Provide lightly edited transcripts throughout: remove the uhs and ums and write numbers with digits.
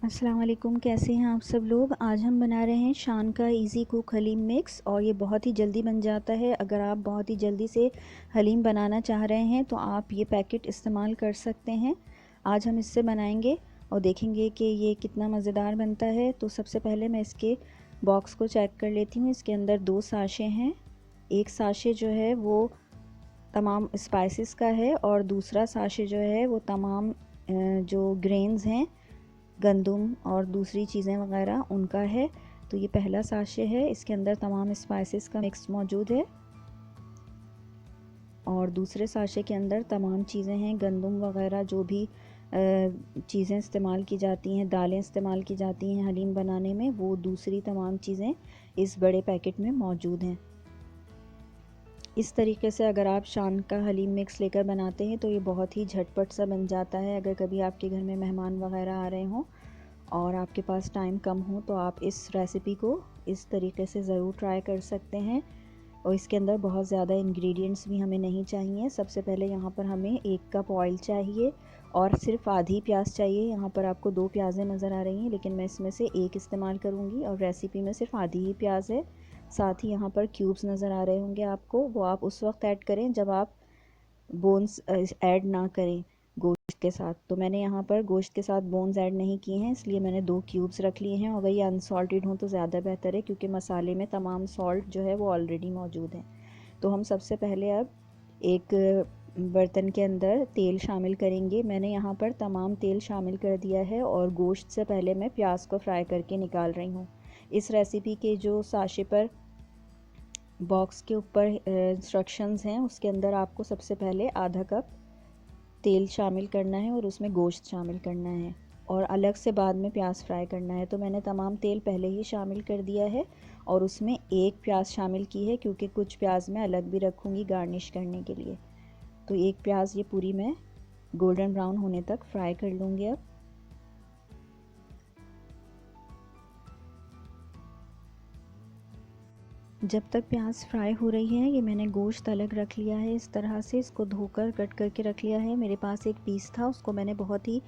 अस्सलाम वालेकुम, कैसे हैं आप सब लोग। आज हम बना रहे हैं शान का इजी कुक हलीम मिक्स और ये बहुत ही जल्दी बन जाता है। अगर आप बहुत ही जल्दी से हलीम बनाना चाह रहे हैं तो आप ये पैकेट इस्तेमाल कर सकते हैं। आज हम इससे बनाएंगे और देखेंगे कि ये कितना मज़ेदार बनता है। तो सबसे पहले मैं इसके बॉक्स को चेक कर लेती हूँ। इसके अंदर 2 साशे हैं। एक साशे जो है वो तमाम स्पाइसेस का है और दूसरा साशे जो है वो तमाम जो ग्रेन्स हैं, गंदम और दूसरी चीज़ें वगैरह, उनका है। तो ये पहला साशे है, इसके अंदर तमाम स्पाइसेस का मिक्स मौजूद है। और दूसरे साशे के अंदर तमाम चीज़ें हैं, गंदम वगैरह जो भी चीज़ें इस्तेमाल की जाती हैं, दालें इस्तेमाल की जाती हैं हलीम बनाने में, वो दूसरी तमाम चीज़ें इस बड़े पैकेट में मौजूद हैं। इस तरीके से अगर आप शान का हलीम मिक्स लेकर बनाते हैं तो ये बहुत ही झटपट सा बन जाता है। अगर कभी आपके घर में मेहमान वगैरह आ रहे हों और आपके पास टाइम कम हो तो आप इस रेसिपी को इस तरीके से ज़रूर ट्राई कर सकते हैं। और इसके अंदर बहुत ज़्यादा इंग्रेडिएंट्स भी हमें नहीं चाहिए। सबसे पहले यहाँ पर हमें 1 कप ऑयल चाहिए और सिर्फ आधी प्याज चाहिए। यहाँ पर आपको 2 प्याज़ें नज़र आ रही हैं, लेकिन मैं इसमें से 1 इस्तेमाल करूँगी और रेसिपी में सिर्फ आधी ही प्याज है। साथ ही यहाँ पर क्यूब्स नज़र आ रहे होंगे आपको, वो आप उस वक्त ऐड करें जब आप बोन्स ऐड ना करें गोश्त के साथ। तो मैंने यहाँ पर गोश्त के साथ बोन्स ऐड नहीं किए हैं, इसलिए मैंने 2 क्यूब्स रख लिए हैं। अगर ये अनसॉल्टेड हों तो ज़्यादा बेहतर है, क्योंकि मसाले में तमाम सॉल्ट जो है वो ऑलरेडी मौजूद है। तो हम सबसे पहले अब एक बर्तन के अंदर तेल शामिल करेंगे। मैंने यहाँ पर तमाम तेल शामिल कर दिया है और गोश्त से पहले मैं प्याज को फ्राई करके निकाल रही हूँ। इस रेसिपी के जो साशे पर बॉक्स के ऊपर इंस्ट्रक्शंस हैं, उसके अंदर आपको सबसे पहले आधा कप तेल शामिल करना है और उसमें गोश्त शामिल करना है और अलग से बाद में प्याज फ्राई करना है। तो मैंने तमाम तेल पहले ही शामिल कर दिया है और उसमें 1 प्याज शामिल की है, क्योंकि कुछ प्याज मैं अलग भी रखूँगी गार्निश करने के लिए। तो 1 प्याज ये पूरी मैं गोल्डन ब्राउन होने तक फ्राई कर लूँगी। अब जब तक प्याज फ्राई हो रही है, ये मैंने गोश्त अलग रख लिया है। इस तरह से इसको धोकर कट करके रख लिया है। मेरे पास एक पीस था, उसको मैंने बहुत ही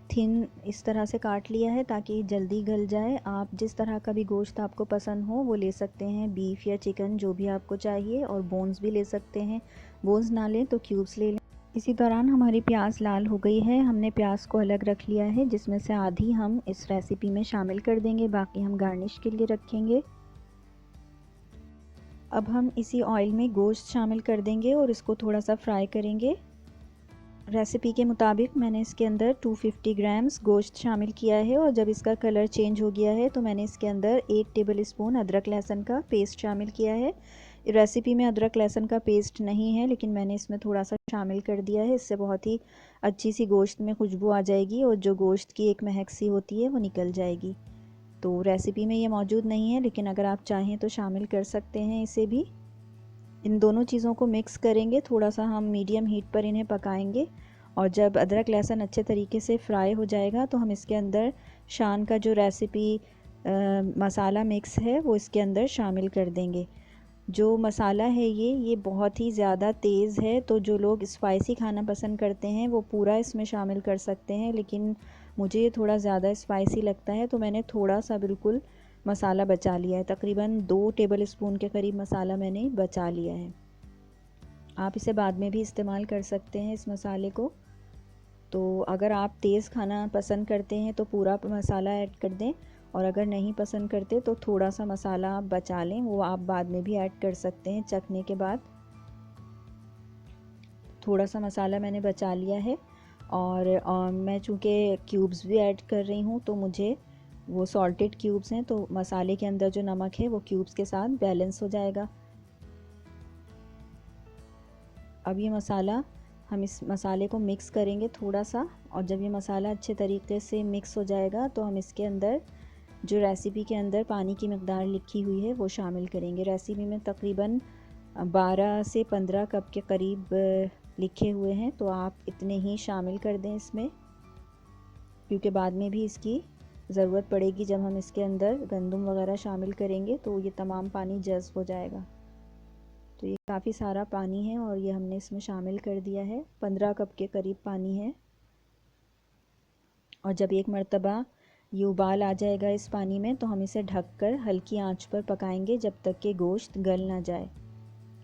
थिन इस तरह से काट लिया है ताकि जल्दी गल जाए। आप जिस तरह का भी गोश्त आपको पसंद हो वो ले सकते हैं, बीफ या चिकन जो भी आपको चाहिए, और बोन्स भी ले सकते हैं। बोन्स ना लें तो क्यूब्स ले लें। इसी दौरान हमारी प्याज लाल हो गई है। हमने प्याज को अलग रख लिया है, जिसमें से आधी हम इस रेसिपी में शामिल कर देंगे, बाकी हम गार्निश के लिए रखेंगे। अब हम इसी ऑयल में गोश्त शामिल कर देंगे और इसको थोड़ा सा फ्राई करेंगे। रेसिपी के मुताबिक मैंने इसके अंदर 250 ग्राम्स गोश्त शामिल किया है और जब इसका कलर चेंज हो गया है तो मैंने इसके अंदर 1 टेबल स्पून अदरक लहसुन का पेस्ट शामिल किया है। रेसिपी में अदरक लहसुन का पेस्ट नहीं है, लेकिन मैंने इसमें थोड़ा सा शामिल कर दिया है। इससे बहुत ही अच्छी सी गोश्त में खुशबू आ जाएगी और जो गोश्त की एक महक सी होती है वो निकल जाएगी। तो रेसिपी में ये मौजूद नहीं है, लेकिन अगर आप चाहें तो शामिल कर सकते हैं इसे भी। इन दोनों चीज़ों को मिक्स करेंगे, थोड़ा सा हम मीडियम हीट पर इन्हें पकाएंगे और जब अदरक लहसुन अच्छे तरीके से फ्राई हो जाएगा तो हम इसके अंदर शान का जो रेसिपी मसाला मिक्स है वो इसके अंदर शामिल कर देंगे। जो मसाला है ये बहुत ही ज़्यादा तेज़ है, तो जो लोग स्पाइसी खाना पसंद करते हैं वो पूरा इसमें शामिल कर सकते हैं, लेकिन मुझे ये थोड़ा ज़्यादा स्पाइसी लगता है तो मैंने थोड़ा सा बिल्कुल मसाला बचा लिया है। तकरीबन 2 टेबल स्पून के करीब मसाला मैंने बचा लिया है। आप इसे बाद में भी इस्तेमाल कर सकते हैं इस मसाले को। तो अगर आप तेज़ खाना पसंद करते हैं तो पूरा मसाला ऐड कर दें, और अगर नहीं पसंद करते तो थोड़ा सा मसाला आप बचा लें, वो आप बाद में भी ऐड कर सकते हैं चखने के बाद। थोड़ा सा मसाला मैंने बचा लिया है और मैं चूँकि क्यूब्स भी ऐड कर रही हूँ तो मुझे वो सॉल्टेड क्यूब्स हैं, तो मसाले के अंदर जो नमक है वो क्यूब्स के साथ बैलेंस हो जाएगा। अब ये मसाला, हम इस मसाले को मिक्स करेंगे थोड़ा सा, और जब ये मसाला अच्छे तरीके से मिक्स हो जाएगा तो हम इसके अंदर जो रेसिपी के अंदर पानी की मकदार लिखी हुई है वो शामिल करेंगे। रेसिपी में तकरीबन 12 से 15 कप के करीब लिखे हुए हैं, तो आप इतने ही शामिल कर दें इसमें, क्योंकि बाद में भी इसकी ज़रूरत पड़ेगी। जब हम इसके अंदर गंदम वगैरह शामिल करेंगे तो ये तमाम पानी जज़्ब हो जाएगा। तो ये काफ़ी सारा पानी है और ये हमने इसमें शामिल कर दिया है। 15 कप के करीब पानी है। और जब एक मर्तबा ये उबाल आ जाएगा इस पानी में, तो हम इसे ढककर हल्की आंच पर पकाएंगे जब तक कि गोश्त गल ना जाए।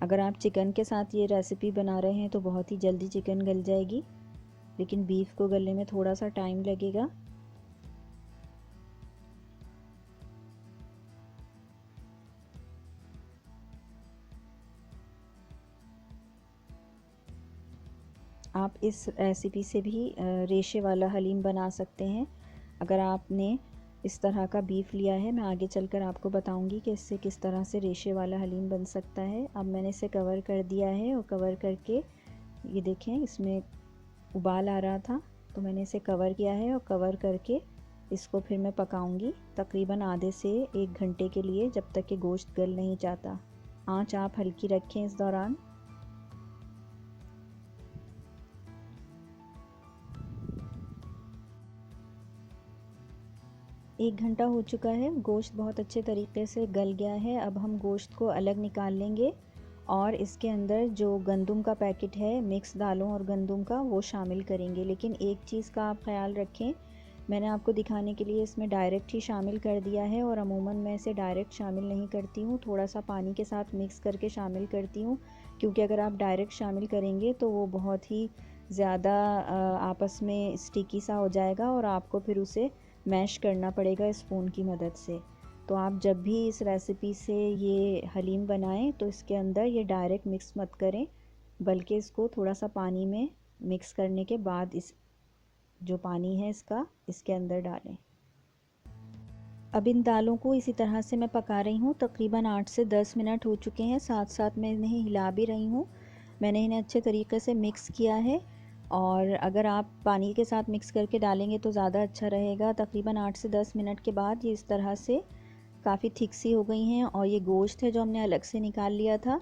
अगर आप चिकन के साथ ये रेसिपी बना रहे हैं तो बहुत ही जल्दी चिकन गल जाएगी, लेकिन बीफ को गलने में थोड़ा सा टाइम लगेगा। आप इस रेसिपी से भी रेशे वाला हलीम बना सकते हैं। अगर आपने इस तरह का बीफ लिया है, मैं आगे चलकर आपको बताऊंगी कि इससे किस तरह से रेशे वाला हलीम बन सकता है। अब मैंने इसे कवर कर दिया है और कवर करके ये देखें इसमें उबाल आ रहा था, तो मैंने इसे कवर किया है और कवर करके इसको फिर मैं पकाऊंगी तकरीबन आधे से 1 घंटे के लिए, जब तक कि गोश्त गल नहीं जाता। आँच आप हल्की रखें इस दौरान। 1 घंटा हो चुका है, गोश्त बहुत अच्छे तरीके से गल गया है। अब हम गोश्त को अलग निकाल लेंगे और इसके अंदर जो गंदम का पैकेट है, मिक्स दालों और गंदम का, वो शामिल करेंगे। लेकिन एक चीज़ का आप ख्याल रखें, मैंने आपको दिखाने के लिए इसमें डायरेक्ट ही शामिल कर दिया है और अमूमन मैं इसे डायरेक्ट शामिल नहीं करती हूँ, थोड़ा सा पानी के साथ मिक्स करके शामिल करती हूँ, क्योंकि अगर आप डायरेक्ट शामिल करेंगे तो वो बहुत ही ज़्यादा आपस में स्टिकी सा हो जाएगा और आपको फिर उसे मैश करना पड़ेगा स्पून की मदद से। तो आप जब भी इस रेसिपी से ये हलीम बनाएं तो इसके अंदर ये डायरेक्ट मिक्स मत करें, बल्कि इसको थोड़ा सा पानी में मिक्स करने के बाद इस जो पानी है इसके अंदर डालें। अब इन दालों को इसी तरह से मैं पका रही हूँ, तकरीबन 8 से 10 मिनट हो चुके हैं। साथ साथ मैं इन्हें हिला भी रही हूँ। मैंने इन्हें अच्छे तरीके से मिक्स किया है और अगर आप पानी के साथ मिक्स करके डालेंगे तो ज़्यादा अच्छा रहेगा। तकरीबन 8 से 10 मिनट के बाद ये इस तरह से काफ़ी थिक सी हो गई हैं और ये गोश्त है जो हमने अलग से निकाल लिया था।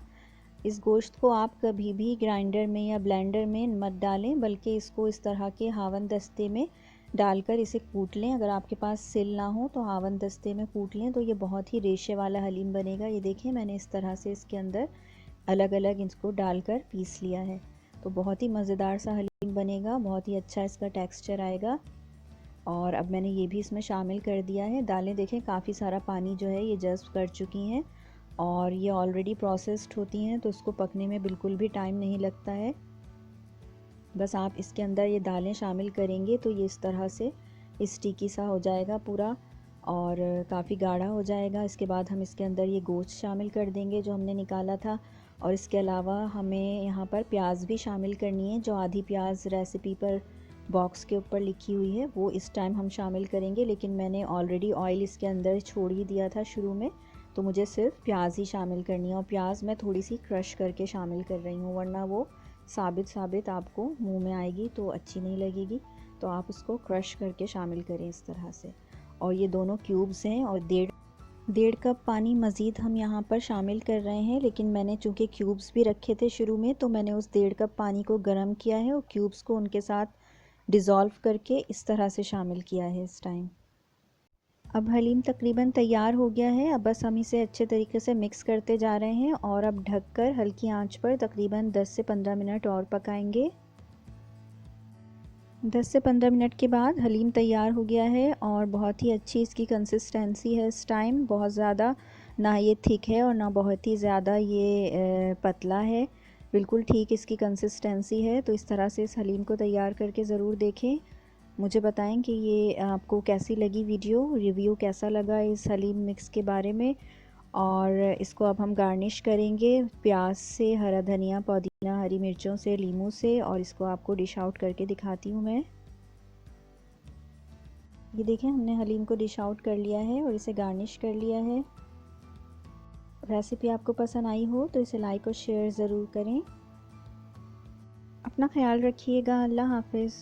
इस गोश्त को आप कभी भी ग्राइंडर में या ब्लेंडर में मत डालें, बल्कि इसको इस तरह के हावन दस्ते में डालकर इसे कूट लें। अगर आपके पास सिल ना हो तो हावन दस्ते में कूट लें, तो ये बहुत ही रेशे वाला हलीम बनेगा। ये देखें मैंने इस तरह से इसके अंदर अलग अलग इसको डालकर पीस लिया है, तो बहुत ही मज़ेदार सा हलीम बनेगा, बहुत ही अच्छा इसका टेक्सचर आएगा। और अब मैंने ये भी इसमें शामिल कर दिया है। दालें देखें काफ़ी सारा पानी जो है ये जज़्ब कर चुकी हैं और ये ऑलरेडी प्रोसेस्ड होती हैं, तो इसको पकने में बिल्कुल भी टाइम नहीं लगता है। बस आप इसके अंदर ये दालें शामिल करेंगे तो ये इस तरह से स्टिकी सा हो जाएगा पूरा और काफ़ी गाढ़ा हो जाएगा। इसके बाद हम इसके अंदर ये गोश्त शामिल कर देंगे जो हमने निकाला था, और इसके अलावा हमें यहाँ पर प्याज भी शामिल करनी है। जो आधी प्याज रेसिपी पर बॉक्स के ऊपर लिखी हुई है वो इस टाइम हम शामिल करेंगे, लेकिन मैंने ऑलरेडी ऑयल इसके अंदर छोड़ ही दिया था शुरू में, तो मुझे सिर्फ प्याज ही शामिल करनी है। और प्याज मैं थोड़ी सी क्रश करके शामिल कर रही हूँ, वरना वो साबित साबित आपको मुंह में आएगी तो अच्छी नहीं लगेगी। तो आप उसको क्रश करके शामिल करें इस तरह से। और ये दोनों क्यूब्स हैं और 1.5 कप पानी मज़ीद हम यहाँ पर शामिल कर रहे हैं, लेकिन मैंने चूँकि क्यूब्स भी रखे थे शुरू में, तो मैंने उस 1.5 कप पानी को गर्म किया है और क्यूब्स को उनके साथ डिज़ोल्व करके इस तरह से शामिल किया है इस टाइम। अब हलीम तकरीबन तैयार हो गया है। अब बस हम इसे अच्छे तरीके से मिक्स करते जा रहे हैं और अब ढककर हल्की आंच पर तकरीबन 10 से 15 मिनट और पकाएंगे। 10 से 15 मिनट के बाद हलीम तैयार हो गया है और बहुत ही अच्छी इसकी कंसिस्टेंसी है इस टाइम। बहुत ज़्यादा ना ये थिक है और ना बहुत ही ज़्यादा ये पतला है, बिल्कुल ठीक इसकी कंसिस्टेंसी है। तो इस तरह से इस हलीम को तैयार करके ज़रूर देखें। मुझे बताएं कि ये आपको कैसी लगी वीडियो, रिव्यू कैसा लगा इस हलीम मिक्स के बारे में। और इसको अब हम गार्निश करेंगे प्याज से, हरा धनिया, पुदीना, हरी मिर्चों से, लीमू से, और इसको आपको डिश आउट करके दिखाती हूँ मैं। ये देखें हमने हलीम को डिश आउट कर लिया है और इसे गार्निश कर लिया है। रेसिपी आपको पसंद आई हो तो इसे लाइक और शेयर ज़रूर करें। अपना ख्याल रखिएगा। अल्लाह हाफिज़।